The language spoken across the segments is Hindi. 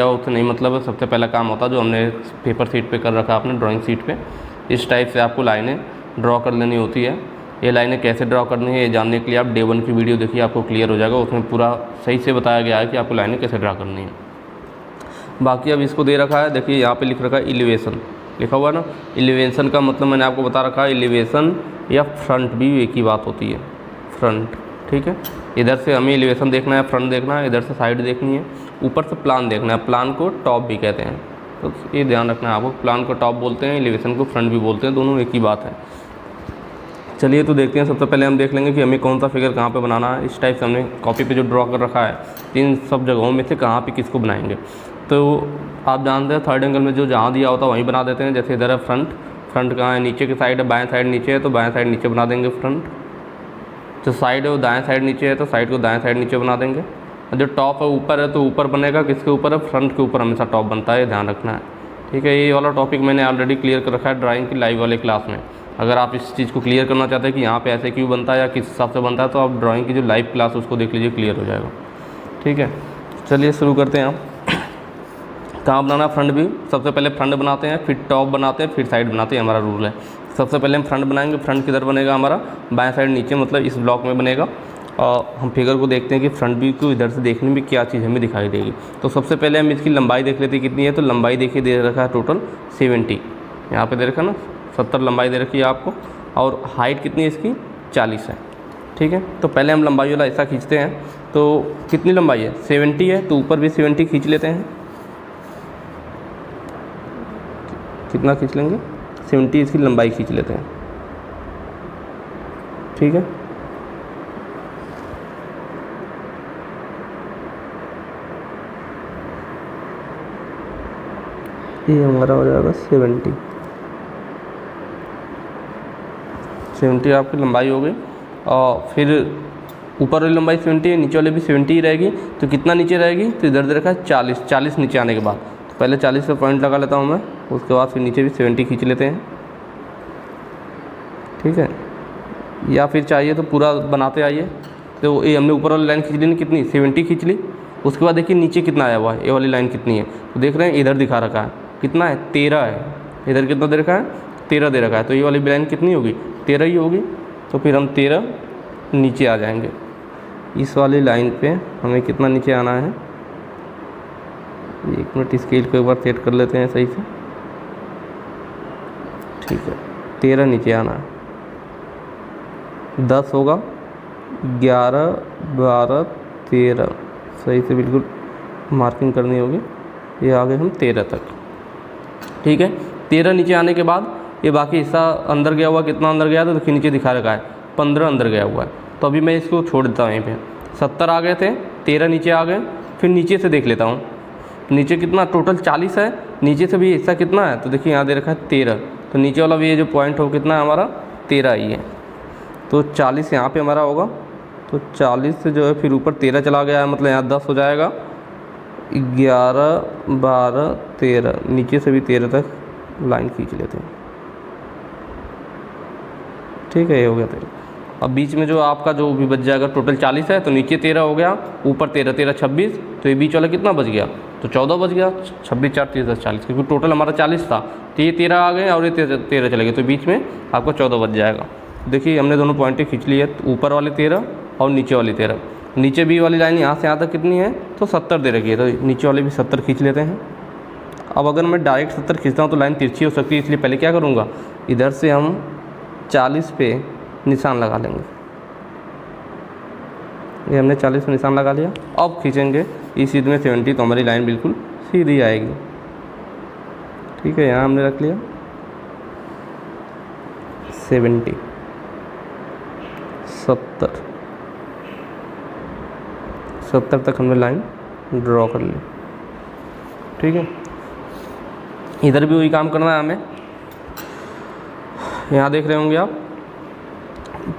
उससे नहीं मतलब है। सबसे पहला काम होता है जो हमने पेपर शीट पे कर रखा है अपने ड्राइंग शीट पे, इस टाइप से आपको लाइनें ड्रॉ कर लेनी होती है। ये लाइनें कैसे ड्रॉ करनी है ये जानने के लिए आप डे 1 की वीडियो देखिए, आपको क्लियर हो जाएगा। उसमें पूरा सही से बताया गया है कि आपको लाइनें कैसे ड्रॉ करनी है। बाकी अब इसको दे रखा है, देखिए यहाँ पे लिख रखा है एलिवेशन, लिखा हुआ है ना। एलिवेशन का मतलब मैंने आपको बता रखा है, एलिवेशन या फ्रंट भी एक ही बात होती है, फ्रंट। ठीक है, इधर से हमें एलिवेशन देखना है, फ्रंट देखना है, इधर से साइड देखनी है, ऊपर से प्लान देखना है। प्लान को टॉप भी कहते हैं, तो ये ध्यान रखना है आपको। प्लान को टॉप बोलते हैं, एलिवेशन को फ्रंट भी बोलते हैं, दोनों एक ही बात है। चलिए तो देखते हैं। सबसे पहले हम देख लेंगे कि हमें कौन सा फिगर कहाँ पे बनाना है। इस टाइप से हमने कॉपी पे जो ड्रॉ कर रखा है, इन सब जगहों में से कहाँ पे किसको बनाएंगे। तो आप जानते हैं थर्ड एंगल में जो जहाँ दिया होता है वहीं बना देते हैं। जैसे इधर है फ्रंट, फ्रंट कहाँ है, नीचे की साइड है, बाएं साइड नीचे है तो बाएं साइड नीचे बना देंगे फ्रंट। जो साइड है वो दाएं साइड नीचे है तो साइड को दाएं साइड नीचे बना देंगे। और जो टॉप है ऊपर है तो ऊपर बनेगा किसके ऊपर है, फ्रंट के ऊपर हमेशा टॉप बनता है, ध्यान रखना है। ठीक है, ये वाला टॉपिक मैंने ऑलरेडी क्लियर कर रखा है ड्राइंग की लाइव वाले क्लास में। अगर आप इस चीज़ को क्लियर करना चाहते हैं कि यहाँ पे ऐसे क्यों बनता है या किस हिसाब से बनता है, तो आप ड्राइंग की जो लाइव क्लास उसको देख लीजिए, क्लियर हो जाएगा। ठीक है, चलिए शुरू करते हैं। आप कहाँ बनाना है फ्रंट व्यू, सबसे पहले फ्रंट बनाते हैं, फिर टॉप बनाते हैं, फिर साइड बनाते हैं, हमारा रूल है। सबसे पहले हम फ्रंट बनाएंगे। फ्रंट किधर बनेगा हमारा, बाएं साइड नीचे, मतलब इस ब्लॉक में बनेगा। और हम फिगर को देखते हैं कि फ्रंट व्यू को इधर से देखने में क्या चीज़ हमें दिखाई देगी। तो सबसे पहले हम इसकी लंबाई देख लेते हैं कितनी है। तो लंबाई देखिए दे रखा है टोटल 70, यहाँ पे दे रखा है ना 70 लंबाई दे रखी है आपको। और हाइट कितनी है इसकी, 40 है। ठीक है, तो पहले हम लंबाई वाला ऐसा खींचते हैं। तो कितनी लंबाई है, 70 है, तो ऊपर भी 70 खींच लेते हैं। कितना खींच लेंगे, 70 इसकी लंबाई खींच लेते हैं। ठीक है, ये हमारा हो जाएगा 70 आपकी लंबाई हो गई। और फिर ऊपर वाली लंबाई 70 है, नीचे वाली भी 70 ही रहेगी। तो कितना नीचे रहेगी, तो इधर रखा है 40 नीचे आने के बाद। तो पहले 40 पे पॉइंट लगा लेता हूँ मैं, उसके बाद फिर नीचे भी 70 खींच लेते हैं। ठीक है, या फिर चाहिए तो पूरा बनाते आइए। तो ये हमने ऊपर वाली लाइन खींच ली ना, कितनी 70 खींच ली। उसके बाद देखिए नीचे कितना आया हुआ है, ये वाली लाइन कितनी है, तो देख रहे हैं इधर दिखा रखा है कितना है, 13 है। इधर कितना दे रखा है, 13 दे रखा है। तो ये वाली लाइन कितनी होगी, 13 ही होगी। तो फिर हम 13 नीचे आ जाएंगे। इस वाली लाइन पे हमें कितना नीचे आना है, 1 मिनट स्केल को एक बार सेट कर लेते हैं सही से। ठीक है, 13 नीचे आना है, 10 होगा, 11, 12, 13 सही से बिल्कुल मार्किंग करनी होगी। ये आ गए हम 13 तक। ठीक है, 13 नीचे आने के बाद ये बाकी हिस्सा अंदर गया हुआ, कितना अंदर गया था तो नीचे दिखा रखा है 15 अंदर गया हुआ है। तो अभी मैं इसको छोड़ देता हूँ यहीं पे। 70 आ गए थे, 13 नीचे आ गए। फिर नीचे से देख लेता हूँ, नीचे कितना टोटल 40 है, नीचे से भी हिस्सा कितना है, तो देखिए यहाँ दे रखा है 13। तो नीचे वाला भी ये जो पॉइंट हो कितना है हमारा, 13 ही है। तो 40 यहाँ पे हमारा होगा। तो 40 से जो है फिर ऊपर 13 चला गया है, मतलब यहाँ 10 हो जाएगा, 11, 12, 13, नीचे से भी 13 तक लाइन खींच लेते हैं। ठीक है, ये हो गया 13। अब बीच में जो आपका जो भी बच जाएगा, टोटल 40 है तो नीचे 13 हो गया, ऊपर 13, 13, 26, तो ये बीच वाला कितना बच गया, तो 14 बच गया। 26, 4, 30, 40, क्योंकि टोटल हमारा 40 था, तो ये 13 आ गए और ये 13 चले गए, तो बीच में आपको 14 बच जाएगा। देखिए हमने दोनों पॉइंटें खींच ली है, ऊपर वाले 13 और नीचे वाली 13। नीचे बी वाली लाइन यहाँ से यहाँ तक कितनी है, तो 70 दे रखी है, तो नीचे वाले भी 70 खींच लेते हैं। अब अगर मैं डायरेक्ट 70 खींचता हूँ तो लाइन तिरछी हो सकती है, इसलिए पहले क्या करूँगा, इधर से हम 40 पे निशान लगा लेंगे। ये हमने 40 पे निशान लगा लिया। अब खींचेंगे इस चीज़ में 70, तो हमारी लाइन बिल्कुल सीधी आएगी। ठीक है, यहाँ हमने रख लिया 70, 70 तक हमने लाइन ड्रॉ कर ली। ठीक है, इधर भी वही काम करना है हमें। यहाँ देख रहे होंगे आप।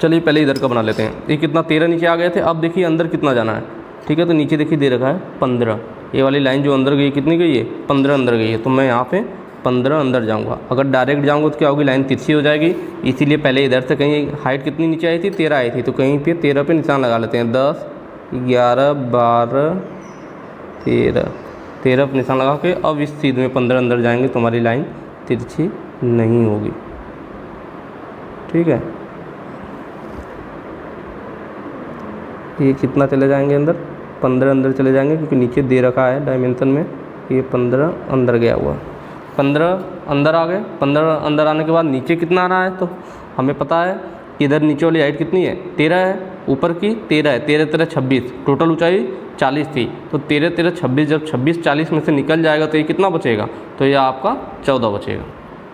चलिए पहले इधर का बना लेते हैं। ये कितना 13 नीचे आ गए थे। अब देखिए अंदर कितना जाना है। ठीक है, तो नीचे देखिए दे रखा है 15। ये वाली लाइन जो अंदर गई कितनी गई है, 15 अंदर गई है। तो मैं यहाँ पे 15 अंदर जाऊँगा। अगर डायरेक्ट जाऊँगा तो क्या होगी, लाइन तिरछी हो जाएगी। इसीलिए पहले इधर से कहीं हाइट कितनी नीचे आई थी, 13 आई थी, तो कहीं पे 13 पे निशान लगा लेते हैं। 10, 11, 12, 13, 13 पे निशान लगा के अब इस सीध में 15 अंदर जाएंगे तो हमारी लाइन तिरछी नहीं होगी। ठीक है, ये कितना चले जाएंगे अंदर, 15 अंदर चले जाएंगे क्योंकि नीचे दे रखा है डायमेंशन में, ये 15 अंदर गया हुआ, 15 अंदर आ गए। 15 अंदर आने के बाद नीचे कितना आना है, तो हमें पता है कि इधर नीचे वाली हाइट कितनी है, 13 है, ऊपर की 13 है, 13 13 26, टोटल ऊंचाई 40 थी, तो 13 13 26, जब 26 40 में से निकल जाएगा तो ये कितना बचेगा, तो ये आपका 14 बचेगा।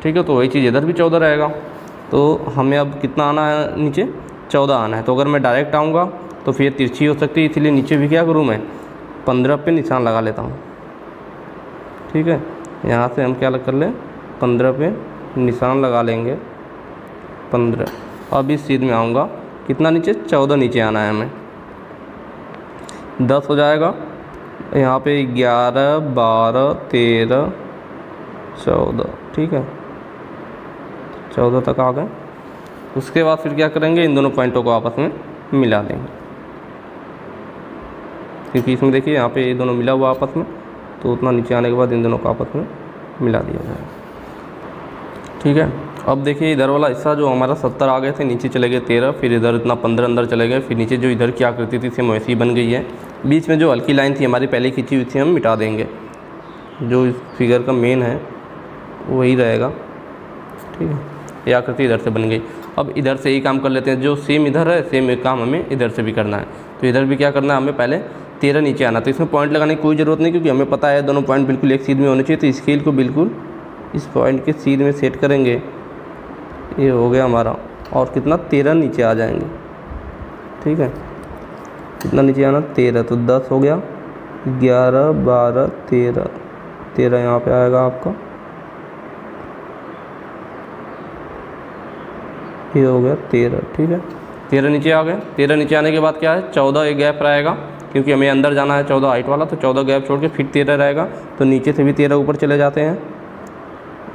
ठीक है, तो वही चीज़ इधर भी 14 रहेगा। तो हमें अब कितना आना है, नीचे 14 आना है। तो अगर मैं डायरेक्ट आऊँगा तो फिर तिरछी हो सकती है, इसलिए नीचे भी क्या करूँ मैं 15 पे निशान लगा लेता हूँ। ठीक है, यहाँ से हम क्या कर लें, 15 पे निशान लगा लेंगे, 15। अब इस सीध में आऊँगा, कितना नीचे, 14 नीचे आना है हमें, 10 हो जाएगा। यहाँ पे 11 12 13 14, ठीक है, 14 तक आ गए। उसके बाद फिर क्या करेंगे, इन दोनों पॉइंटों को आपस में मिला देंगे, क्योंकि इसमें देखिए यहाँ पे ये दोनों मिला हुआ आपस में, तो उतना नीचे आने के बाद इन दोनों को आपस में मिला दिया जाएगा। ठीक है, अब देखिए इधर वाला हिस्सा जो हमारा 70 आ गए थे, नीचे चले गए 13, फिर इधर इतना 15 अंदर चले गए, फिर नीचे जो इधर की आकृति थी सेम वैसी बन गई है। बीच में जो हल्की लाइन थी हमारी पहले खींची हुई थी, हम मिटा देंगे, जो इस फिगर का मेन है वही रहेगा। ठीक है, ये आकृति इधर से बन गई। अब इधर से ही काम कर लेते हैं, जो सेम इधर है सेम एक काम हमें इधर से भी करना है। तो इधर भी क्या करना है, हमें पहले 13 नीचे आना। तो इसमें पॉइंट लगाने की कोई ज़रूरत नहीं, क्योंकि हमें पता है दोनों पॉइंट बिल्कुल एक सीध में होने चाहिए। तो स्केल को बिल्कुल इस पॉइंट के सीध में सेट करेंगे, ये हो गया हमारा। और कितना, 13 नीचे आ जाएंगे। ठीक है, कितना नीचे आना, 13, तो 10 हो गया, 11 12 13, 13 यहाँ पे आएगा आपका, ये हो गया 13। ठीक है, 13 नीचे आ गए। 13 नीचे आने के बाद क्या है, 14 एक गैप रहेगा, क्योंकि हमें अंदर जाना है 14 हाइट वाला, तो 14 गैप छोड़ के फिर 13 रहेगा। तो नीचे से भी 13 ऊपर चले जाते हैं,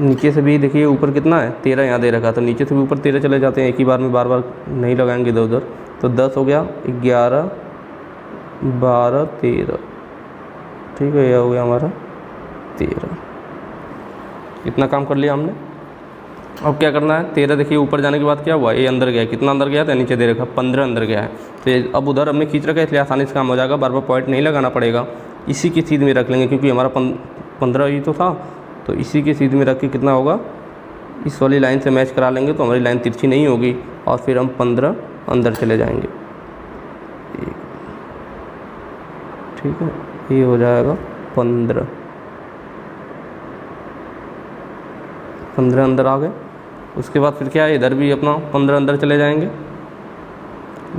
नीचे से भी देखिए ऊपर कितना है, 13 यहाँ दे रखा, तो नीचे से भी ऊपर 13 चले जाते हैं, एक ही बार में बार बार नहीं लगाएंगे इधर उधर। तो 10 हो गया, 11 12 13, ठीक है, यह हो गया हमारा 13। इतना काम कर लिया हमने। अब क्या करना है, 13 देखिए ऊपर जाने के बाद क्या हुआ, ये अंदर गया, कितना अंदर गया था, नीचे दे रखा 15 अंदर गया है। तो ये अब उधर हमने खींच रखा है, इसलिए आसानी से काम हो जाएगा, बार बार पॉइंट नहीं लगाना पड़ेगा। इसी की सीध में रख लेंगे, क्योंकि हमारा 15 ही तो था, तो इसी के सीध में रख के कितना होगा, इस वाली लाइन से मैच करा लेंगे तो हमारी लाइन तिरछी नहीं होगी, और फिर हम 15 अंदर चले जाएंगे। ठीक है, ये हो जाएगा 15 अंदर आ गए। उसके बाद फिर क्या है, इधर भी अपना 15 अंदर चले जाएंगे,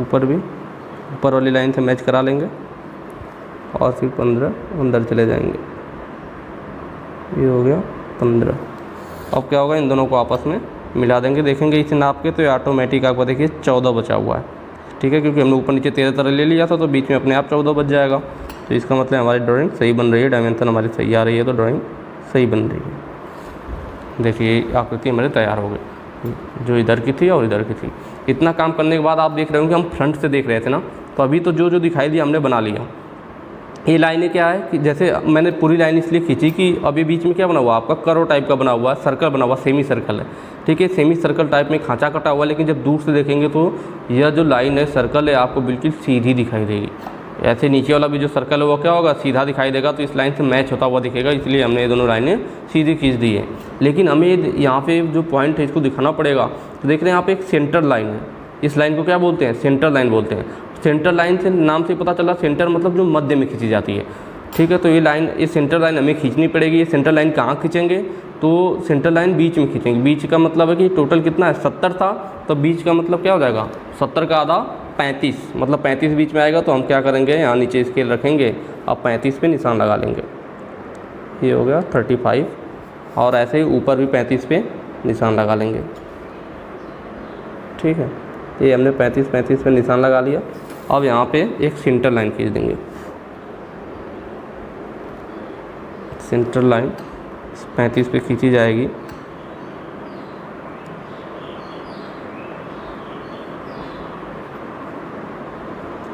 ऊपर भी ऊपर वाली लाइन से मैच करा लेंगे, और फिर 15 अंदर चले जाएंगे, ये हो गया 15। अब क्या होगा, इन दोनों को आपस में मिला देंगे, देखेंगे इसे नाप के, तो ये ऑटोमेटिक आपको देखिए 14 बचा हुआ है। ठीक है, क्योंकि हमने ऊपर नीचे 13 तरह ले लिया था, तो बीच में अपने आप 14 बच जाएगा। तो इसका मतलब हमारी ड्राइंग सही बन रही है, डायमेंशन हमारी सही आ रही है, तो ड्राइंग सही बन रही है। देखिए आकृति हमारी तैयार हो गई, जो इधर की थी और इधर की थी। इतना काम करने के बाद आप देख रहे हो कि हम फ्रंट से देख रहे थे ना, तो अभी तो जो जो दिखाई दिया हमने बना लिया। ये लाइनें क्या है कि जैसे मैंने पूरी लाइन इसलिए खींची कि अभी बीच में क्या बना हुआ, आपका कर्व टाइप का बना हुआ है, सर्कल बना हुआ, सेमी सर्कल है। ठीक है, सेमी सर्कल टाइप में खांचा कटा हुआ है, लेकिन जब दूर से देखेंगे तो यह जो लाइन है सर्कल है आपको बिल्कुल सीधी दिखाई देगी। ऐसे नीचे वाला भी जो सर्कल है वो क्या होगा, सीधा दिखाई देगा, तो इस लाइन से मैच होता हुआ दिखेगा, इसलिए हमने ये दोनों लाइनें सीधी खींच दी है। लेकिन हमें यहाँ पे जो पॉइंट है इसको दिखाना पड़ेगा। तो देख रहे हैं यहाँ पे एक सेंटर लाइन है, इस लाइन को क्या बोलते हैं, सेंटर लाइन बोलते हैं। सेंटर लाइन से नाम से पता चला, सेंटर मतलब जो मध्य में खींची जाती है। ठीक है, तो ये लाइन, ये सेंटर लाइन हमें खींचनी पड़ेगी। ये सेंटर लाइन कहाँ खींचेंगे, तो सेंटर लाइन बीच में खींचेंगे। बीच का मतलब है कि टोटल कितना है, 70 था, तो बीच का मतलब क्या हो जाएगा, 70 का आधा 35, मतलब 35 बीच में आएगा। तो हम क्या करेंगे, यहाँ नीचे स्केल रखेंगे, अब 35 पे निशान लगा लेंगे, ये हो गया 35, और ऐसे ही ऊपर भी 35 पे निशान लगा लेंगे। ठीक है, ये हमने 35 पे निशान लगा लिया। अब यहाँ पे एक सेंटर लाइन खींच देंगे, सेंटर लाइन 35 पे खींची जाएगी।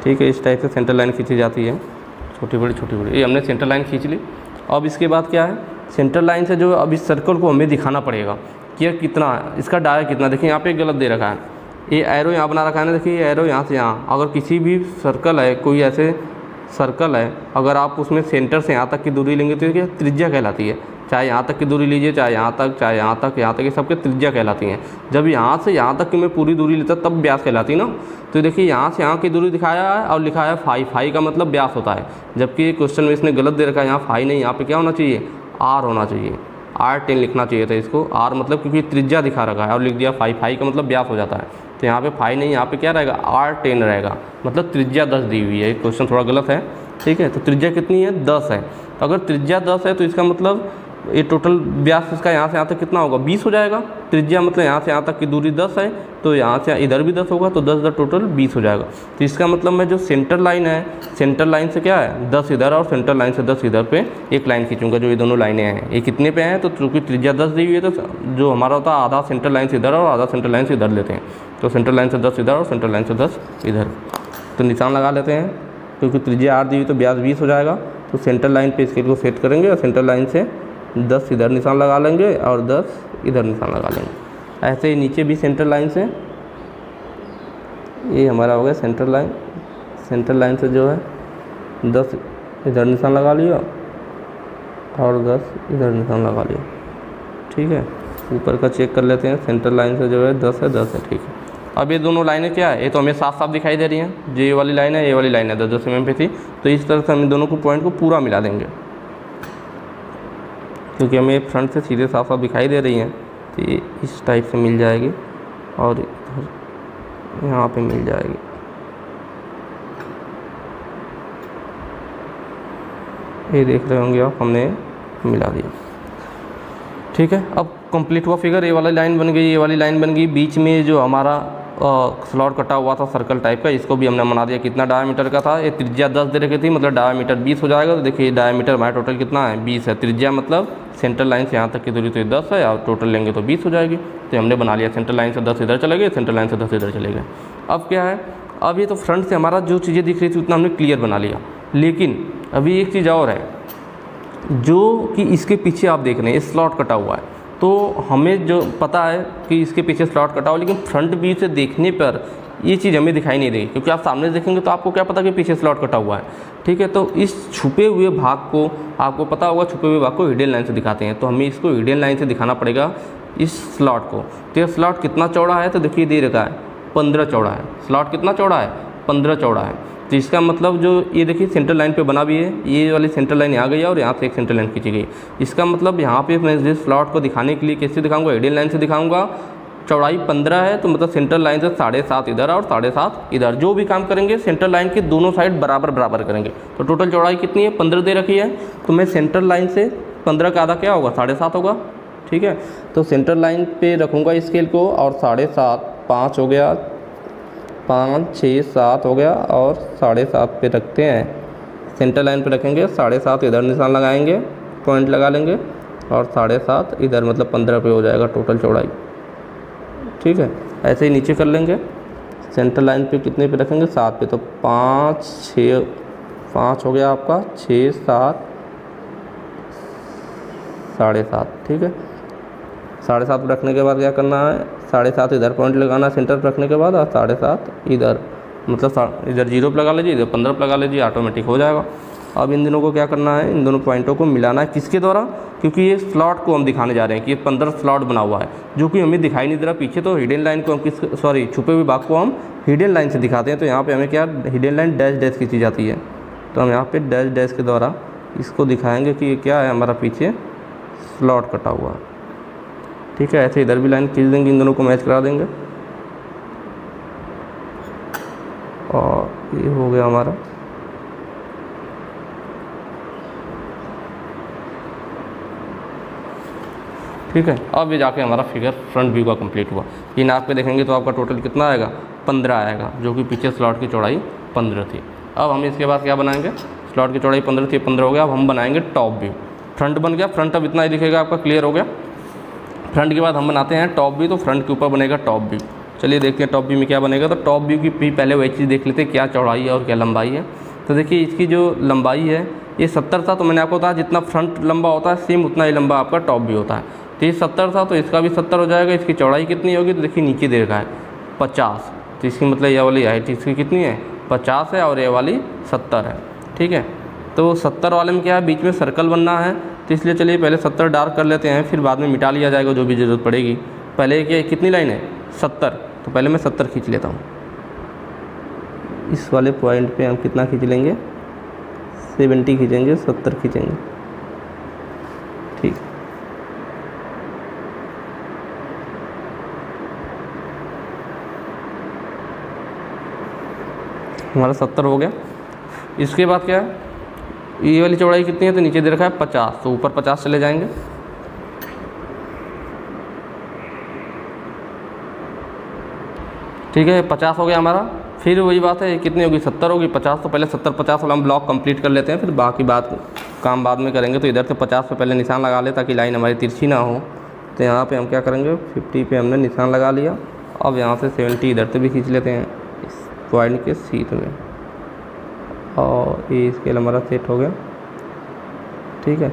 ठीक है, इस टाइप से सेंटर लाइन खींची जाती है, छोटी बड़ी। ये हमने सेंटर लाइन खींच ली। अब इसके बाद क्या है, सेंटर लाइन से जो अब इस सर्कल को हमें दिखाना पड़ेगा कि यह कितना है, इसका डाया कितना। देखिए यहाँ पे गलत दे रखा है, ये एरो यहाँ बना रखा है ना, देखिए ये एरो यहाँ से यहाँ। अगर किसी भी सर्कल है, कोई ऐसे सर्कल है, अगर आप उसमें सेंटर से यहाँ तक की दूरी लेंगे तो ये त्रिज्या कहलाती है। चाहे यहाँ तक की दूरी लीजिए, चाहे यहाँ तक, चाहे यहाँ तक, ये सबके त्रिज्या कहलाती हैं। जब यहाँ से यहाँ तक की मैं पूरी दूरी लेता तब व्यास कहलाती ना। तो देखिए यहाँ से यहाँ की दूरी दिखाया है और लिखा है फाई, फाई का मतलब व्यास होता है। जबकि क्वेश्चन में इसने गलत दे रखा है, यहाँ फाई नहीं, यहाँ पे क्या होना चाहिए, आर होना चाहिए, R10 लिखना चाहिए था इसको। आर मतलब क्योंकि त्रिज्या दिखा रखा है और लिख दिया फाई, फाई का मतलब व्यास हो जाता है। तो यहाँ पे फाई नहीं, यहाँ पे क्या रहेगा, R10 रहेगा, मतलब त्रिज्या 10 दी हुई है। क्वेश्चन थोड़ा गलत है, ठीक है। तो त्रिज्या कितनी है, 10 है। तो अगर त्रिज्या 10 है तो इसका मतलब ये टोटल व्यास इसका यहाँ से यहाँ तक कितना होगा, 20 हो जाएगा। त्रिज्या मतलब यहाँ से यहाँ तक की दूरी 10 है, तो यहाँ से इधर भी 10 होगा, तो 10 टोटल 20 हो जाएगा। तो इसका मतलब मैं जो सेंटर लाइन है, सेंटर लाइन से क्या है 10 इधर और सेंटर लाइन से 10 इधर पे एक लाइन खींचूंगा। जो ये दोनों लाइनें हैं ये कितने पे हैं, तो चूँकि त्रिज्या 10 दी हुई है तो जो हमारा होता है आधा सेंटर लाइन से इधर और आधा सेंटर लाइन से इधर लेते हैं। तो सेंटर लाइन से 10 इधर और सेंटर लाइन से 10 इधर, तो निशान लगा लेते हैं। क्योंकि त्रिज्या 8 दी हुई तो व्यास 20 हो जाएगा। तो सेंटर लाइन पे स्केल को सेट करेंगे और सेंटर लाइन से 10 इधर निशान लगा लेंगे और 10 इधर निशान लगा लेंगे। ऐसे ही नीचे भी सेंटर लाइन से, ये हमारा हो गया सेंटर लाइन। सेंटर लाइन से जो है 10 इधर निशान लगा लिया और 10 इधर निशान लगा लिया, ठीक है। ऊपर का चेक कर लेते हैं, सेंटर लाइन से जो है 10 है, 10 है, ठीक है। अब ये दोनों लाइनें क्या है, ये तो हमें साफ साफ दिखाई दे रही हैं। जो ये वाली लाइन है, ये वाली लाइन है 10-10 mm पे थी, तो इस तरह से हम इन दोनों को पॉइंट को पूरा मिला देंगे। क्योंकि हमें फ्रंट से सीधे साफ साफ दिखाई दे रही हैं, तो ये इस टाइप से मिल जाएगी और इधर यहाँ पे मिल जाएगी। ये देख रहे होंगे आप, हमने मिला दिया, ठीक है। अब कंप्लीट हुआ फिगर, ये वाली लाइन बन गई, ये वाली लाइन बन गई। बीच में जो हमारा स्लॉट कटा हुआ था सर्कल टाइप का, इसको भी हमने बना दिया। कितना डायमीटर का था, ये त्रिज्या 10 दे रखी थी, मतलब डायमीटर 20 हो जाएगा। तो देखिए डायमीटर हमारा टोटल कितना है, 20 है। त्रिज्या मतलब सेंटर लाइन से यहाँ तक की दूरी तो 10 है और टोटल लेंगे तो 20 हो जाएगी। तो हमने बना लिया, सेंटर लाइन से 10 इधर चले गए, सेंटर लाइन से 10 इधर चले गए। अब क्या है, अब ये तो फ्रंट से हमारा जो चीज़ें दिख रही थी उतना हमने क्लियर बना लिया। लेकिन अभी एक चीज़ और है, जो कि इसके पीछे आप देख रहे हैं स्लॉट कटा हुआ है। तो हमें जो पता है कि इसके पीछे स्लॉट कटा हुआ, लेकिन फ्रंट व्यू से देखने पर ये चीज़ हमें दिखाई नहीं देगी, क्योंकि आप सामने देखेंगे तो आपको क्या पता कि पीछे स्लॉट कटा हुआ है, ठीक है। तो इस छुपे हुए भाग को, आपको पता होगा छुपे हुए भाग को हिडन लाइन से दिखाते हैं, तो हमें इसको हिडन लाइन से दिखाना पड़ेगा इस स्लॉट को। तो ये स्लॉट कितना चौड़ा है, तो देखिए दे रखा है 15 चौड़ा है। स्लॉट कितना चौड़ा है, 15 चौड़ा है। तो इसका मतलब जो ये देखिए सेंटर लाइन पे बना भी है, ये वाली सेंटर लाइन यहाँ गई है और यहाँ से एक सेंटर लाइन खींची गई। इसका मतलब यहाँ पे मैं इस स्लॉट को दिखाने के लिए कैसे दिखाऊंगा, हिडन लाइन से दिखाऊंगा। चौड़ाई 15 है, तो मतलब सेंटर लाइन से 7.5 इधर और 7.5 इधर। जो भी काम करेंगे सेंटर लाइन के दोनों साइड बराबर बराबर करेंगे। तो टोटल चौड़ाई कितनी है, 15 दे रखी है। तो मैं सेंटर लाइन से 15 का आधा क्या होगा, 7.5 होगा, ठीक है। तो सेंटर लाइन पे रखूँगा स्केल को और 7.5, 5 हो गया, 5, 6, 7 हो गया और 7.5 पे रखते हैं। सेंटर लाइन पे रखेंगे, 7.5 इधर निशान लगाएंगे, पॉइंट लगा लेंगे और 7.5 इधर, मतलब 15 पे हो जाएगा टोटल चौड़ाई, ठीक है। ऐसे ही नीचे कर लेंगे। सेंटर लाइन पे कितने पे रखेंगे, 7 पे, तो 5, 6, 5 हो गया आपका, 6, 7, 7.5, ठीक है। 7.5 रखने के बाद क्या करना है, 7.5 इधर पॉइंट लगाना है सेंटर पर रखने के बाद, और 7.5 इधर, मतलब इधर 0 पर लगा लीजिए, इधर 15 पर लगा लीजिए, ऑटोमेटिक हो जाएगा। अब इन दोनों को क्या करना है, इन दोनों पॉइंटों को मिलाना है। किसके द्वारा, क्योंकि ये स्लॉट को हम दिखाने जा रहे हैं कि ये 15 स्लॉट बना हुआ है, जो कि हमें दिखाई नहीं दे रहा पीछे। तो हिडन लाइन को हम छुपे हुए भाग को हम हिडन लाइन से दिखाते हैं। तो यहाँ पे हमें क्या, हिडन लाइन डैश डैश खींची जाती है। तो हम यहाँ पे डैश डैश के द्वारा इसको दिखाएंगे कि ये क्या है, हमारा पीछे स्लॉट कटा हुआ है, ठीक है। ऐसे इधर भी लाइन खींच देंगे, इन दोनों को मैच करा देंगे और ये हो गया हमारा। ठीक है, अब ये जाके हमारा फिगर फ्रंट व्यू का कंप्लीट हुआ। ये नाप पे देखेंगे तो आपका टोटल कितना आएगा, 15 आएगा, जो कि पीछे स्लॉट की चौड़ाई 15 थी। अब हम इसके बाद क्या बनाएंगे, स्लॉट की चौड़ाई 15 थी, 15 हो गया। अब हम बनाएंगे टॉप व्यू। फ्रंट बन गया, फ्रंट अब इतना ही दिखेगा आपका, क्लियर हो गया। फ्रंट के बाद हम बनाते हैं टॉप व्यू। तो फ्रंट के ऊपर बनेगा टॉप व्यू। चलिए देखते हैं टॉप व्यू में क्या बनेगा। तो टॉप व्यू की पहले वही चीज़ देख लेते हैं, क्या चौड़ाई है और क्या लंबाई है। तो देखिए इसकी जो लंबाई है ये 70 था, तो मैंने आपको बताया जितना फ्रंट लंबा होता है सेम उतना ही लंबा आपका टॉप भी होता है। तो ये 70 था, तो इसका भी 70 हो जाएगा। इसकी चौड़ाई कितनी होगी, तो देखिए नीचे दे रखा है 50, तो इसकी मतलब ये वाली हाइट इसकी कितनी है 50 है, और ये वाली 70 है। ठीक है, तो 70 वाले में क्या है, बीच में सर्कल बनना है, तो इसलिए चलिए पहले 70 डार्क कर लेते हैं, फिर बाद में मिटा लिया जाएगा जो भी ज़रूरत पड़ेगी। पहले क्या कितनी लाइन है 70, तो पहले मैं 70 खींच लेता हूँ। इस वाले पॉइंट पे हम कितना खींच लेंगे 70 खींचेंगे, 70 खींचेंगे। ठीक, हमारा 70 हो गया। इसके बाद क्या है, ये वाली चौड़ाई कितनी है, तो नीचे दे रखा है 50, तो ऊपर 50 चले जाएंगे। ठीक है, 50 हो गया हमारा। फिर वही बात है, कितनी होगी 70 होगी, 50, तो पहले 70-50 वाला हम ब्लॉक कंप्लीट कर लेते हैं, फिर बाकी बात काम बाद में करेंगे। तो इधर से 50 पे पहले निशान लगा ले ताकि लाइन हमारी तिरछी ना हो। तो यहाँ पे हम क्या करेंगे 50 पे हमने निशान लगा लिया। अब यहाँ से 70 इधर से भी खींच लेते हैं इस पॉइंट के सीध में, और ये स्केल हमारा सेट हो गया। ठीक है,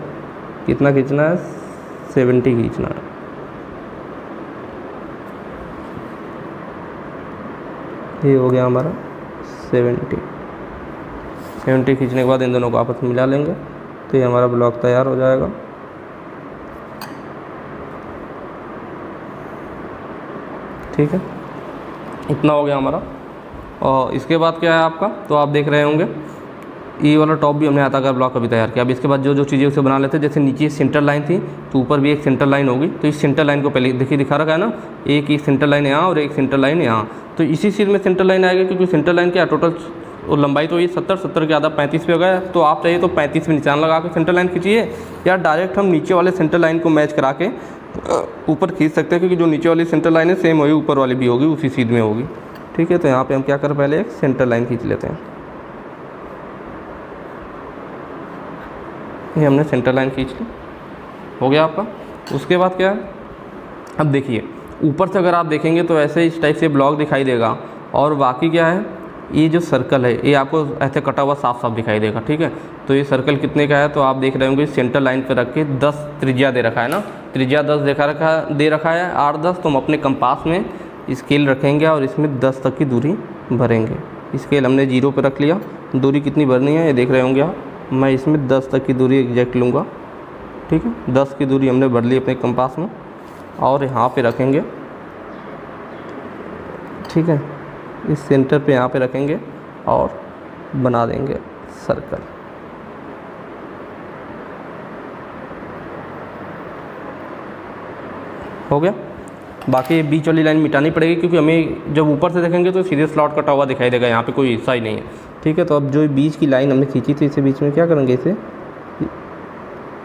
कितना खींचना है 70 खींचना है। ये हो गया हमारा 70 खींचने के बाद इन दोनों को आपस में मिला लेंगे, तो ये हमारा ब्लॉक तैयार हो जाएगा। ठीक है, इतना हो गया हमारा। और इसके बाद क्या है आपका, तो आप देख रहे होंगे ये वाला टॉप भी हमने आयताकार ब्लॉक अभी तैयार किया। अब इसके बाद जो जो चीज़ें उसे बना लेते हैं, जैसे नीचे सेंटर लाइन थी तो ऊपर भी एक सेंटर लाइन होगी, तो इस सेंटर लाइन को पहले देखिए दिखा रखा है ना, एक सेंटर लाइन यहाँ और एक सेंटर लाइन यहाँ, तो इसी चीज़ में सेंटर लाइन आएगा, क्योंकि सेंटर लाइन क्या टोटल और लंबाई तो ये 70 के आधा 35 पे हो गया। तो आप चाहिए तो 35 में निशान लगा के सेंटर लाइन खींचिए, या डायरेक्ट हम नीचे वाले सेंटर लाइन को मैच करा के ऊपर खींच सकते हैं, क्योंकि जो नीचे वाली सेंटर लाइन है सेम वही ऊपर वाली भी होगी, उसी सीध में होगी। ठीक है, तो यहाँ पे हम क्या करें, पहले एक सेंटर लाइन खींच लेते हैं। ये हमने सेंटर लाइन खींच ली, हो गया आपका। उसके बाद क्या है, अब देखिए ऊपर से अगर आप देखेंगे तो ऐसे इस टाइप से ब्लॉक दिखाई देगा, और बाकी क्या है, ये जो सर्कल है ये आपको ऐसे कटा हुआ साफ साफ दिखाई देगा। ठीक है, तो ये सर्कल कितने का है, तो आप देख रहे होंगे सेंटर लाइन पे रख के 10 त्रिज्या दे रखा है ना, त्रिज्या 10 दे रखा है 8-10, तो हम अपने कंपास में स्केल रखेंगे और इसमें 10 तक की दूरी भरेंगे। स्केल हमने 0 पे रख लिया, दूरी कितनी भरनी है ये देख रहे होंगे आप, मैं इसमें 10 तक की दूरी एग्जैक्ट लूँगा। ठीक है, 10 की दूरी हमने भर ली अपने कंपास में, और यहाँ पे रखेंगे। ठीक है, इस सेंटर पे यहाँ पे रखेंगे और बना देंगे सर्कल। हो गया। बाकी बीच वाली लाइन मिटानी पड़ेगी, क्योंकि हमें जब ऊपर से देखेंगे तो सीधे स्लॉट कटा हुआ दिखाई देगा, यहाँ पे कोई हिस्सा ही नहीं है। ठीक है, तो अब जो बीच की लाइन हमने खींची थी, इसे बीच में क्या करेंगे, इसे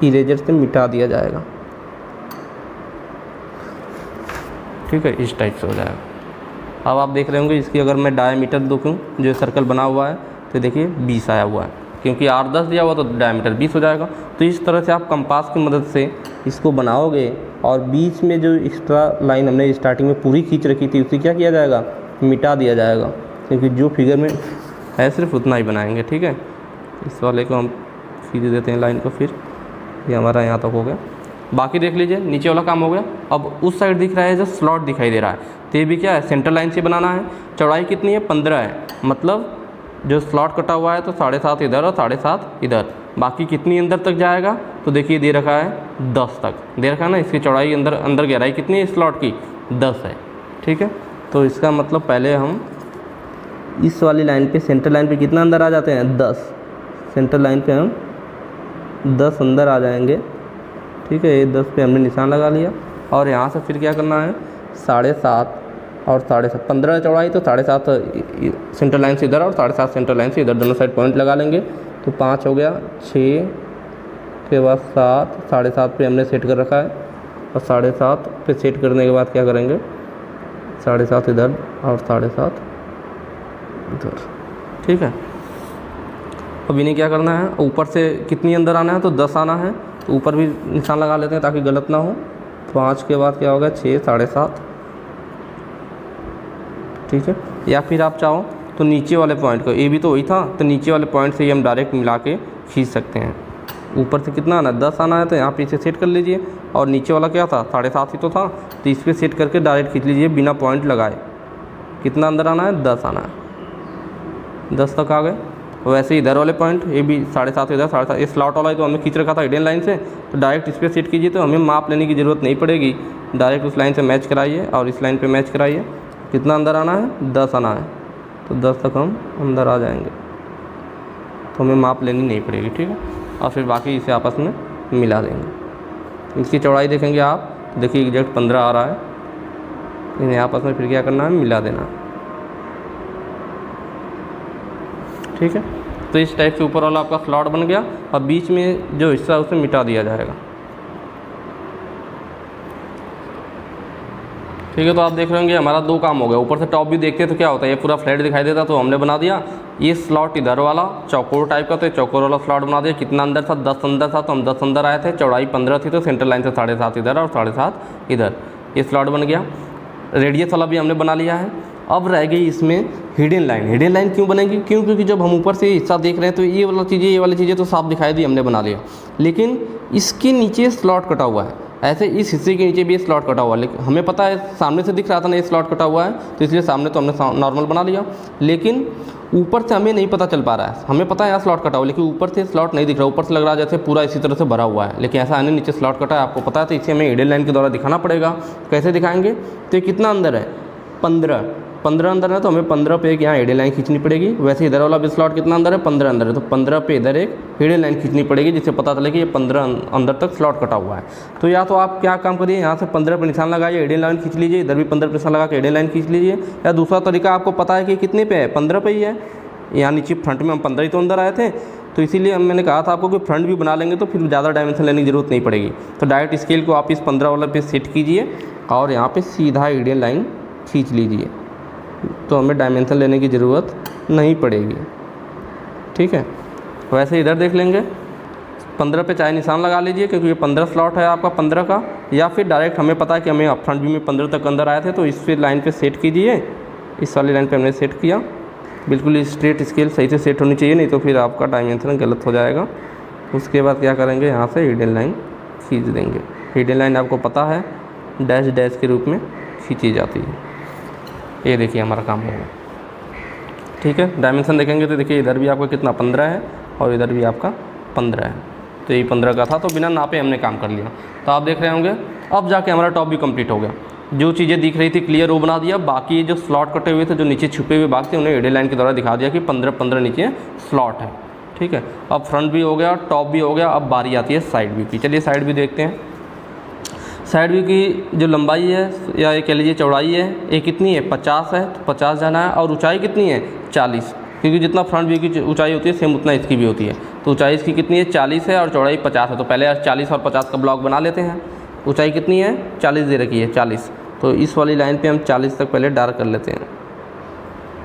इरेजर से मिटा दिया जाएगा। ठीक है, इस टाइप से हो जाएगा। अब आप देख रहे होंगे इसकी अगर मैं डायमीटर देखूँ, जो सर्कल बना हुआ है, तो देखिए 20 आया हुआ है, क्योंकि 8-10 दिया हुआ तो डायमीटर 20 हो जाएगा। तो इस तरह से आप कंपास की मदद से इसको बनाओगे, और बीच में जो एक्स्ट्रा लाइन हमने स्टार्टिंग में पूरी खींच रखी थी उसे क्या किया जाएगा, मिटा दिया जाएगा, क्योंकि जो फिगर में है सिर्फ उतना ही बनाएंगे। ठीक है, इस वाले को हम खींच देते हैं लाइन को, फिर ये हमारा यहाँ तक हो गया। बाकी देख लीजिए नीचे वाला काम हो गया। अब उस साइड दिख रहा है जो स्लॉट दिखाई दे रहा है, तो ये भी क्या है, सेंटर लाइन से बनाना है। चौड़ाई कितनी है 15 है, मतलब जो स्लॉट कटा हुआ है तो 7.5 इधर और 7.5 इधर। बाकी कितनी अंदर तक जाएगा, तो देखिए दे रखा है 10 तक दे रखा है ना। इसकी चौड़ाई अंदर गहराई कितनी है स्लॉट की, 10 है। ठीक है, तो इसका मतलब पहले हम इस वाली लाइन पे, सेंटर लाइन पे कितना अंदर आ जाते हैं, 10। सेंटर लाइन पे हम 10 अंदर आ जाएंगे। ठीक है, ये 10 पे हमने निशान लगा लिया, और यहाँ से फिर क्या करना है, 7.5 और 7.5, 15 चौड़ाई तो 7.5 सेंटर लाइन से इधर और 7.5 सेंटर लाइन से इधर, दोनों साइड पॉइंट लगा लेंगे। तो 5 हो गया, 6 के बाद 7, 7.5 पे हमने सेट कर रखा है, और 7.5 पे सेट करने के बाद क्या करेंगे, 7.5 इधर और 7.5 इधर। ठीक है, अब इन्हें क्या करना है, ऊपर से कितनी अंदर आना है, तो 10 आना है, तो ऊपर भी निशान लगा लेते हैं ताकि गलत ना हो। 5 के बाद क्या होगा, 6, 7.5। ठीक है, या फिर आप चाहो तो नीचे वाले पॉइंट को, ए भी तो वही था, तो नीचे वाले पॉइंट से ही हम डायरेक्ट मिला के खींच सकते हैं। ऊपर से कितना आना, 10 आना है, तो यहाँ पे इसे सेट कर लीजिए। और नीचे वाला क्या था, 7.5 ही तो था, तो इस पर सेट करके डायरेक्ट खींच लीजिए बिना पॉइंट लगाए। कितना अंदर आना है, 10 आना है, 10 तक आ गए। वैसे इधर वाले पॉइंट, ये भी 7.5 इधर 7.5, ये स्लॉट वाला तो हमने खींच रखा था हिडन लाइन से, तो डायरेक्ट इस पर सेट कीजिए, तो हमें माप लेने की ज़रूरत नहीं पड़ेगी। डायरेक्ट उस लाइन से मैच कराइए और इस लाइन पे मैच कराइए। कितना अंदर आना है, 10 आना है, तो 10 तक हम अंदर आ जाएंगे, तो हमें माप लेनी नहीं पड़ेगी। ठीक है, और फिर बाकी इसे आपस में मिला देंगे। इसकी चौड़ाई देखेंगे आप, देखिए एग्जैक्ट 15 आ रहा है, इन्हें आपस में फिर क्या करना है, मिला देना। ठीक है, तो इस टाइप से ऊपर वाला आपका स्लॉट बन गया और बीच में जो हिस्सा है उसे मिटा दिया जाएगा। ठीक है, तो आप देख रहे होंगे हमारा 2 काम हो गया। ऊपर से टॉप भी देखते तो क्या होता है, ये पूरा फ्लैट दिखाई देता, तो हमने बना दिया। ये स्लॉट इधर वाला चौकोर टाइप का, तो चौकोर वाला स्लॉट बना दिया। कितना अंदर था, 10 अंदर था, तो हम 10 अंदर आए थे। चौड़ाई 15 थी, तो सेंटर लाइन से 7.5 इधर और 7.5 इधर, ये स्लॉट बन गया। रेडियस वाला भी हमने बना लिया है। अब रह गई इसमें हिडन लाइन। हिडन लाइन क्यों बनेगी, क्योंकि जब हम ऊपर से हिस्सा देख रहे हैं तो ये वाला चीज़ें, ये वाली चीज़ें तो साफ दिखाई दी, हमने बना लिया, लेकिन इसके नीचे स्लॉट कटा हुआ है। ऐसे इस हिस्से के नीचे भी स्लॉट कटा हुआ है, लेकिन हमें पता है सामने से दिख रहा था ना ये स्लॉट कटा हुआ है, तो इसलिए सामने तो हमने नॉर्मल बना लिया, लेकिन ऊपर से हमें नहीं पता चल पा रहा है। हमें पता है यहाँ स्लॉट कटा हुआ, लेकिन ऊपर से स्लॉट नहीं दिख रहा। ऊपर से लग रहा है जैसे पूरा इसी तरह से भरा हुआ है, लेकिन ऐसा है नीचे स्लॉट कटा है, आपको पता है, तो इसे हमें हिडन लाइन के द्वारा दिखाना पड़ेगा। कैसे दिखाएंगे, तो ये कितना अंदर है, 15 अंदर है, तो हमें 15 पे एक यहाँ हिडन लाइन खींचनी पड़ेगी। वैसे इधर वाला भी स्लॉट कितना अंदर है, 15 अंदर है, तो 15 पे इधर एक हिडन लाइन खींचनी पड़ेगी, जिससे पता चले कि ये 15 अंदर तक स्लॉट कटा हुआ है। तो या तो आप क्या काम करिए, यहाँ से 15 पे निशान लगाइए, हिडन लाइन खींच लीजिए, इधर भी 15 पे निशान लगा के हिडन लाइन खींच लीजिए। या दूसरा तरीका आपको पता है कि कितने पे है, 15 पे ही है, यहाँ नीचे फ्रंट में हम 15 ही तो अंदर आए थे, तो इसीलिए मैंने कहा था आपको कि फ्रंट भी बना लेंगे तो फिर ज़्यादा डायमेंशन लेने की ज़रूरत नहीं पड़ेगी। तो डायरेक्ट स्केल को आप इस 15 वाला पे सेट कीजिए और यहाँ पे सीधा हिडन लाइन खींच लीजिए, तो हमें डायमेंशन लेने की ज़रूरत नहीं पड़ेगी। ठीक है, वैसे इधर देख लेंगे, 15 पे चाहे निशान लगा लीजिए, क्योंकि ये 15 स्लॉट है आपका 15 का, या फिर डायरेक्ट हमें पता है कि हमें फ्रंट व्यू में 15 तक अंदर आए थे, तो इस लाइन पे सेट कीजिए। इस वाली लाइन पे हमने सेट किया, बिल्कुल स्ट्रेट स्केल सही से सेट होनी चाहिए, नहीं तो फिर आपका डायमेंशन गलत हो जाएगा। उसके बाद क्या करेंगे, यहाँ से हिडन लाइन खींच देंगे। हिडन लाइन आपको पता है डैश डैश के रूप में खींची जाती है। ये देखिए हमारा काम हो गया। ठीक है, डायमेंशन देखेंगे तो देखिए इधर भी आपका कितना 15 है और इधर भी आपका 15 है, तो ये 15 का था, तो बिना नापे हमने काम कर लिया। तो आप देख रहे होंगे अब जाके हमारा टॉप भी कंप्लीट हो गया। जो चीज़ें दिख रही थी क्लियर वो बना दिया, बाकी जो स्लॉट कटे हुए थे, जो नीचे छुपे हुए भाग थे, उन्हें हिडन लाइन के द्वारा दिखा दिया कि 15 नीचे स्लॉट है। ठीक है, अब फ्रंट भी हो गया, टॉप भी हो गया, अब बारी आती है साइड व्यू की। चलिए साइड व्यू देखते हैं। साइड व्यू की जो लंबाई है या ये कह लीजिए चौड़ाई है, ये कितनी है, 50 है, तो 50 जाना है। और ऊंचाई कितनी है, 40, क्योंकि जितना फ्रंट व्यू की ऊंचाई होती है सेम उतना इसकी भी होती है। तो ऊंचाई इसकी कितनी है, 40 है, और चौड़ाई 50 है। तो पहले 40 और 50 का ब्लॉक बना लेते हैं। ऊंचाई कितनी है, 40 दे रखी है, 40, तो इस वाली लाइन पे हम 40 तक पहले डार्क कर लेते हैं।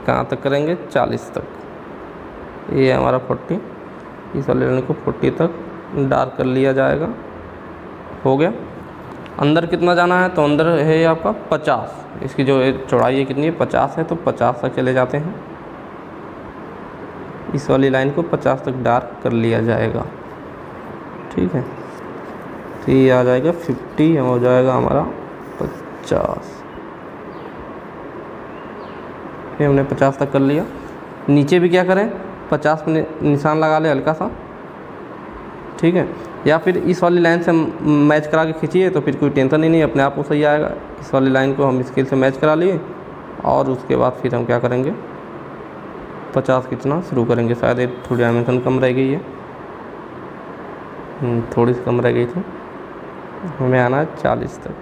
कहाँ तक करेंगे, 40 तक। ये है हमारा 40, इस वाली लाइन को 40 तक डार्क कर लिया जाएगा। हो गया। अंदर कितना जाना है, तो अंदर है आपका 50, इसकी जो चौड़ाई है कितनी है, 50 है, तो 50 तक चले जाते हैं। इस वाली लाइन को 50 तक डार्क कर लिया जाएगा। ठीक है, तो ये आ जाएगा 50, हो जाएगा हमारा 50। ये हमने 50 तक कर लिया। नीचे भी क्या करें, 50 में निशान लगा ले हल्का सा। ठीक है, या फिर इस वाली लाइन से मैच करा के खींचिए, तो फिर कोई टेंशन ही नहीं, अपने आप को सही आएगा। इस वाली लाइन को हम स्केल से मैच करा लिए और उसके बाद फिर हम क्या करेंगे, 50 खींचना शुरू करेंगे। शायद ये थोड़ी डायमेंशन कम रह गई है, थोड़ी सी कम रह गई थी, हमें आना है 40 तक।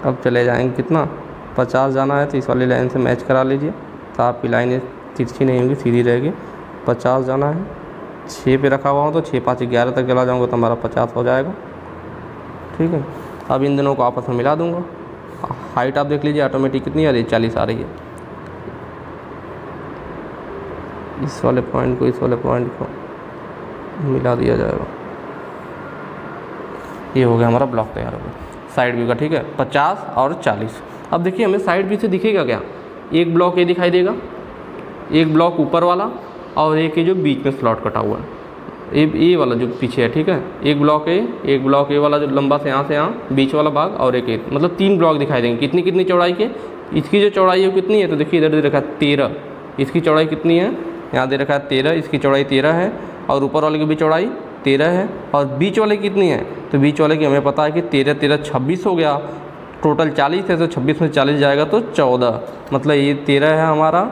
अब चले जाएंगे कितना, 50 जाना है, तो इस वाली लाइन से मैच करा लीजिए, तो आपकी लाइन तिरछी नहीं होगी, सीधी रहेगी। 50 जाना है, 6 पे रखा हुआ हूँ, तो 6 5 11 तक चला जाऊँगा, तो हमारा 50 हो जाएगा। ठीक है, अब इन दोनों को आपस में मिला दूँगा। हाइट आप देख लीजिए ऑटोमेटिक कितनी आ रही है, 40 आ रही है। इस वाले पॉइंट को इस वाले पॉइंट को मिला दिया जाएगा। ये हो गया हमारा ब्लॉक तैयार हो गया साइड व्यू का। ठीक है, 50 और 40। अब देखिए हमें साइड व्यू से दिखेगा क्या, एक ब्लॉक ये दिखाई देगा, एक ब्लॉक ऊपर वाला और एक ये जो बीच में स्लॉट कटा हुआ है, ये वाला जो पीछे है, ठीक है। एक ब्लॉक ए वाला जो लंबा से यहाँ बीच वाला भाग, और एक मतलब 3 ब्लॉक दिखाई देंगे। कितनी कितनी चौड़ाई के, इसकी जो चौड़ाई है वो कितनी है, तो देखिए इधर दे रखा है 13, इसकी चौड़ाई कितनी है, यहाँ दे रखा है 13, इसकी चौड़ाई 13 है, और ऊपर वाले की भी चौड़ाई 13 है, और बीच वाले की कितनी है, तो बीच वाले की हमें पता है कि 13 13 26 हो गया, टोटल 40 है, तो 26 में 40 जाएगा तो 14, मतलब ये 13 है हमारा,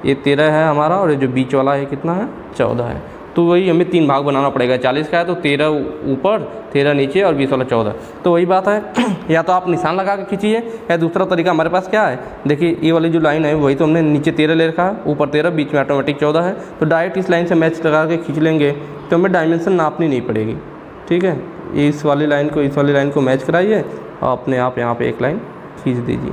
ये 13 है हमारा, और ये जो बीच वाला है कितना है, 14 है। तो वही हमें 3 भाग बनाना पड़ेगा, 40 का है तो 13 ऊपर 13 नीचे और 20 वाला 14। तो वही बात है या तो आप निशान लगा के खींचिए, या दूसरा तरीका हमारे पास क्या है, देखिए ये वाली जो लाइन है वही तो हमने नीचे 13 ले रखा है, ऊपर 13, बीच में ऑटोमेटिक 14 है, तो डायरेक्ट इस लाइन से मैच लगा के खींच लेंगे तो हमें डायमेंशन नापनी नहीं पड़ेगी, ठीक है। इस वाली लाइन को इस वाली लाइन को मैच कराइए और अपने आप यहाँ पर एक लाइन खींच दीजिए,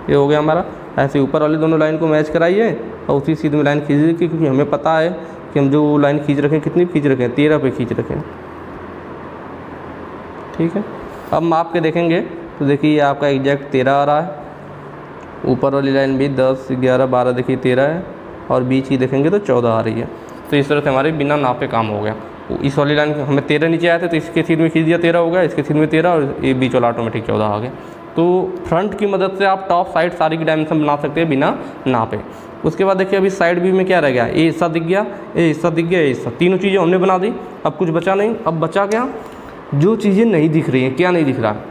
ये हो गया हमारा। ऐसे ऊपर वाली दोनों लाइन को मैच कराइए और उसी सीध में लाइन खींच दीजिए, क्योंकि हमें पता है कि हम जो लाइन खींच रखें कितनी खींच रखें, 13 पे खींच रखें, ठीक है। अब माप के देखेंगे तो देखिए आपका एग्जैक्ट 13 आ रहा है, ऊपर वाली लाइन भी 10 11 12 देखिए 13 है, और बीच की देखेंगे तो 14 आ रही है। तो इस तरह से हमारे बिना नापे काम हो गया। इस वाली लाइन हमें 13 नीचे आए थे तो इसके सीध में खींच दिया 13 हो गया, इसके सीध में 13, और ये बीच वाला ऑटोमेटिक 14 आ गया। तो फ्रंट की मदद से आप टॉप साइड सारी की डायमेंशन बना सकते हैं बिना नापे। उसके बाद देखिए अभी साइड व्यू में क्या रह गया, ये हिस्सा दिख गया, ये हिस्सा दिख गया, ये हिस्सा, तीनों चीज़ें हमने बना दी। अब कुछ बचा नहीं, अब बचा क्या, जो चीज़ें नहीं दिख रही हैं, क्या नहीं दिख रहा है,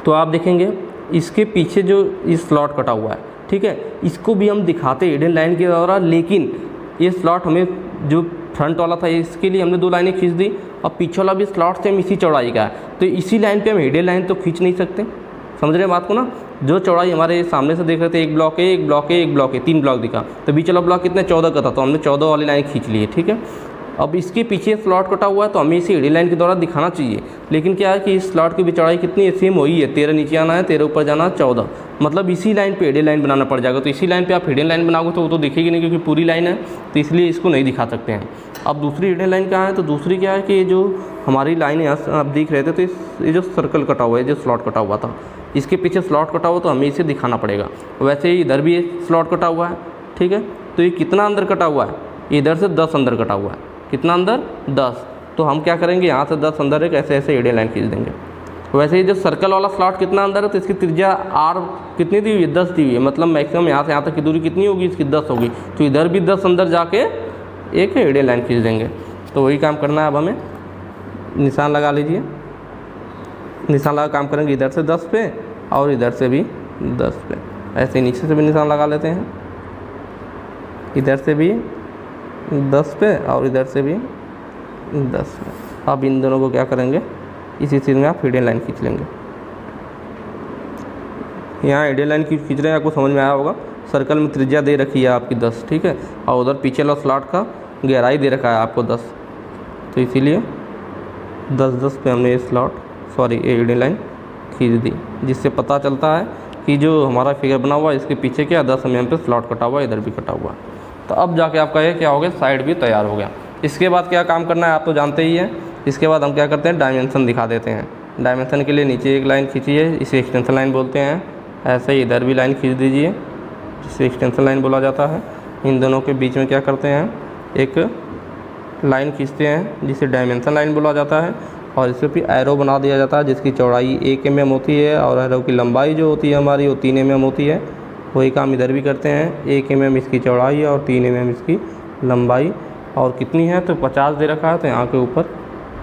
तो आप देखेंगे इसके पीछे जो इस स्लॉट कटा हुआ है, ठीक है, इसको भी हम दिखाते हिडन लाइन के द्वारा, लेकिन ये स्लॉट हमें जो फ्रंट वाला था इसके लिए हमने 2 लाइनें खींच दी, और पीछे वाला भी स्लॉट सेम इसी चौड़ाई का है, तो इसी लाइन पे हम हिडन लाइन तो खींच नहीं सकते। समझ रहे हैं बात को ना, जो चौड़ाई हमारे सामने से देख रहे थे, एक ब्लॉक है, एक ब्लॉक है, एक ब्लॉक है, 3 ब्लॉक दिखा, तो बीच वाला ब्लॉक कितने 14 का था, तो हमने 14 वाली लाइन खींच ली है, ठीक है। अब इसके पीछे स्लॉट कटा हुआ है तो हमें इसे हिडन लाइन के द्वारा दिखाना चाहिए, लेकिन क्या है कि इस स्लॉट की भी चौड़ाई कितनी है, सेम वही है, 13 नीचे आना है, 13 ऊपर जाना है, 14, मतलब इसी लाइन पे हिडन लाइन बनाना पड़ जाएगा। तो इसी लाइन पे आप हिडन लाइन बनाओगे तो वो तो दिखेगी नहीं, क्योंकि पूरी लाइन है, तो इसलिए इसको नहीं दिखा सकते हैं। अब दूसरी हिडन लाइन क्या है, तो दूसरी क्या है कि ये जो हमारी लाइन है आप देख रहे थे, तो ये जो सर्कल कटा हुआ है, जो स्लॉट कटा हुआ था, इसके पीछे स्लॉट कटा हुआ, तो हमें इसे दिखाना पड़ेगा। वैसे ही इधर भी एक स्लॉट कटा हुआ है, ठीक है, तो ये कितना अंदर कटा हुआ है, इधर से 10 अंदर कटा हुआ है, कितना अंदर 10, तो हम क्या करेंगे, यहाँ से 10 अंदर एक ऐसे ऐसे हिडन लाइन खींच देंगे। वैसे ही जो सर्कल वाला स्लॉट कितना अंदर है, तो इसकी त्रिज्या r कितनी दी हुई है, 10 दी हुई है, मतलब मैक्सिमम यहाँ से यहाँ तक की दूरी कितनी होगी, इसकी 10 होगी, तो इधर भी 10 अंदर जाके एक हिडन लाइन खींच देंगे। तो वही काम करना है। अब हमें निशान लगा लीजिए, निशान लगा काम करेंगे, इधर से 10 पे और इधर से भी 10 पे, ऐसे नीचे से भी निशान लगा लेते हैं, इधर से भी 10 पे और इधर से भी 10 पे। अब इन दोनों को क्या करेंगे, इसी चीज़ में आप हिडन लाइन खींच लेंगे। यहाँ हिडन लाइन खींच रहे हैं, आपको समझ में आया होगा। सर्कल में त्रिज्या दे रखी है आपकी 10, ठीक है, और उधर पीछे वाला स्लॉट का गहराई दे रखा है आपको 10, तो इसीलिए 10-10 पे हमने ये ये हिडन लाइन खींच दी, जिससे पता चलता है कि जो हमारा फिगर बना हुआ है इसके पीछे क्या 10 mm पे स्लॉट कटा हुआ है, इधर भी कटा हुआ है। तो अब जाके आपका ये क्या हो गया, साइड भी तैयार हो गया। इसके बाद क्या काम करना है आप तो जानते ही हैं। इसके बाद हम क्या करते हैं, डायमेंशन दिखा देते हैं। डायमेंशन के लिए नीचे एक लाइन खींचिए, इसे एक्सटेंशन लाइन बोलते हैं। ऐसे ही इधर भी लाइन खींच दीजिए, जिसे एक्सटेंशन लाइन बोला जाता है। इन दोनों के बीच में क्या करते हैं, एक लाइन खींचते हैं जिसे डायमेंशन लाइन बोला जाता है, और इससे फिर एरो बना दिया जाता है जिसकी चौड़ाई 1 mm होती है, और एरो की लंबाई जो होती है हमारी वो 3 mm होती है। वही काम इधर भी करते हैं, 1 mm इसकी चौड़ाई है और 3 mm इसकी लंबाई, और कितनी है तो 50 दे रखा है, तो यहाँ के ऊपर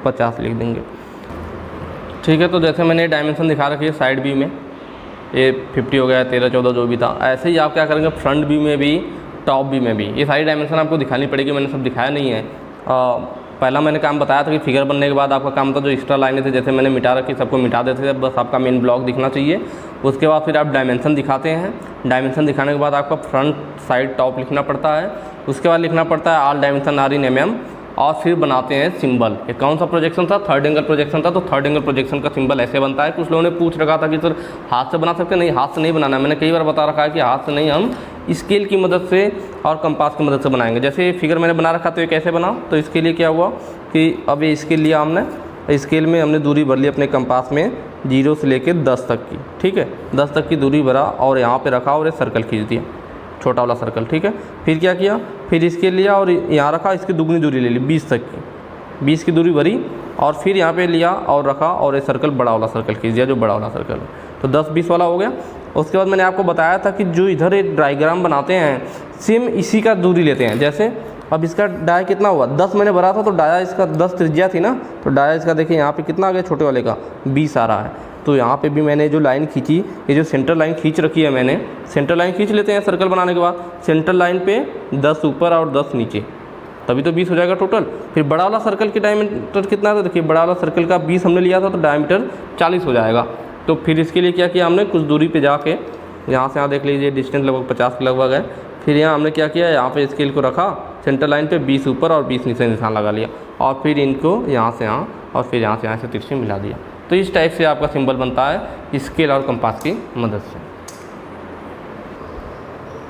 50 लिख देंगे, ठीक है। तो जैसे मैंने डायमेंशन दिखा रखी है साइड व्यू में, ये 50 हो गया, 13-14 जो भी था, ऐसे ही आप क्या करेंगे फ्रंट व्यू में भी, टॉप व्यू में भी। ये सारी डायमेंशन आपको दिखानी पड़ेगी, मैंने सब दिखाया नहीं है। पहला मैंने काम बताया था कि फिगर बनने के बाद आपका काम था जो एक्स्ट्रा लाइनें थे जैसे मैंने मिटा रखी, सबको मिटा देते थे, बस आपका मेन ब्लॉक दिखना चाहिए। उसके बाद फिर आप डायमेंशन दिखाते हैं। डायमेंशन दिखाने के बाद आपका फ्रंट साइड टॉप लिखना पड़ता है। उसके बाद लिखना पड़ता है all dimension are in mm, और फिर बनाते हैं सिंबल। ये कौन सा प्रोजेक्शन था, थर्ड एंगल प्रोजेक्शन था। तो थर्ड एंगल प्रोजेक्शन का सिंबल ऐसे बनता है। कुछ लोगों ने पूछ रखा था कि सर हाथ से बना सकते हैं, नहीं हाथ से नहीं बनाना है। मैंने कई बार बता रखा है कि हाथ से नहीं, हम स्केल की मदद से और कंपास की मदद से बनाएंगे। जैसे फिगर मैंने बना रखा तो ये कैसे बना, तो इसके लिए क्या हुआ कि अब ये स्केल लिया हमने स्केल में हमने दूरी भर ली अपने कंपास में 0 से लेके 10 तक की, ठीक है। 10 तक की दूरी भरा और यहाँ पे रखा और एक सर्कल खींच दिया, छोटा वाला सर्कल, ठीक है। फिर क्या किया, फिर स्केल लिया और यहाँ रखा, इसकी दुगनी दूरी ले ली 20 तक की, 20 की दूरी भरी और फिर यहाँ पे लिया और रखा और एक सर्कल, बड़ा वाला सर्कल खींच दिया, जो बड़ा वाला सर्कल है। तो 10-20 वाला हो गया। उसके बाद मैंने आपको बताया था कि जो इधर एक डायग्राम बनाते हैं सेम इसी का दूरी लेते हैं। जैसे अब इसका डाया कितना हुआ, 10 मैंने भरा था तो डाया इसका 10 त्रिज्या थी ना, तो डाया इसका देखिए यहाँ पे कितना आ गया, छोटे वाले का 20 आ रहा है। तो यहाँ पे भी मैंने जो लाइन खींची, ये जो सेंटर लाइन खींच रखी है मैंने, सेंटर लाइन खींच लेते हैं सर्कल बनाने के बाद। सेंटर लाइन पे 10 ऊपर और 10 नीचे, तभी तो 20 हो जाएगा टोटल। फिर बड़ा वाला सर्कल की डायमीटर कितना था, देखिए बड़ा वाला सर्कल का 20 हमने लिया था तो डायमीटर 40 हो जाएगा। तो फिर इसके लिए क्या किया हमने, कुछ दूरी पे जाके यहाँ से यहाँ देख लीजिए डिस्टेंस लगभग 50 के लगभग है। फिर यहाँ हमने क्या किया, यहाँ पे स्केल को रखा, सेंटर लाइन पे 20 ऊपर और 20 नीचे निशान लगा लिया और फिर इनको यहाँ से यहाँ और फिर यहाँ से यहाँ से तिरछे मिला दिया। तो इस टाइप से आपका सिंबल बनता है स्केल और कंपास की मदद से।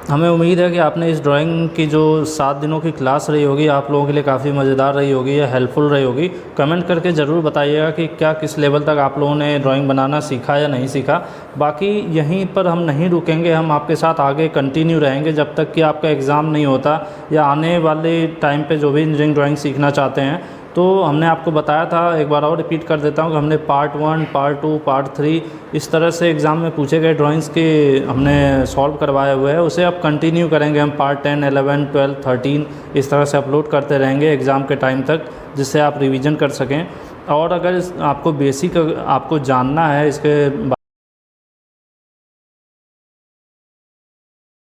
हमें उम्मीद है कि आपने इस ड्राइंग की जो 7 दिनों की क्लास रही होगी आप लोगों के लिए काफ़ी मज़ेदार रही होगी या हेल्पफुल रही होगी। कमेंट करके ज़रूर बताइएगा कि क्या किस लेवल तक आप लोगों ने ड्राइंग बनाना सीखा या नहीं सीखा। बाकी यहीं पर हम नहीं रुकेंगे, हम आपके साथ आगे कंटिन्यू रहेंगे जब तक कि आपका एग्ज़ाम नहीं होता या आने वाले टाइम पर जो भी इंजीनियरिंग ड्राइंग सीखना चाहते हैं। तो हमने आपको बताया था, एक बार और रिपीट कर देता हूँ कि हमने पार्ट 1, पार्ट 2, पार्ट 3 इस तरह से एग्ज़ाम में पूछे गए ड्राइंग्स के हमने सॉल्व करवाए हुए हैं। उसे अब कंटिन्यू करेंगे हम, पार्ट 10, 11, 12, 13 इस तरह से अपलोड करते रहेंगे एग्ज़ाम के टाइम तक, जिससे आप रिवीजन कर सकें। और अगर आपको बेसिक आपको जानना है इसके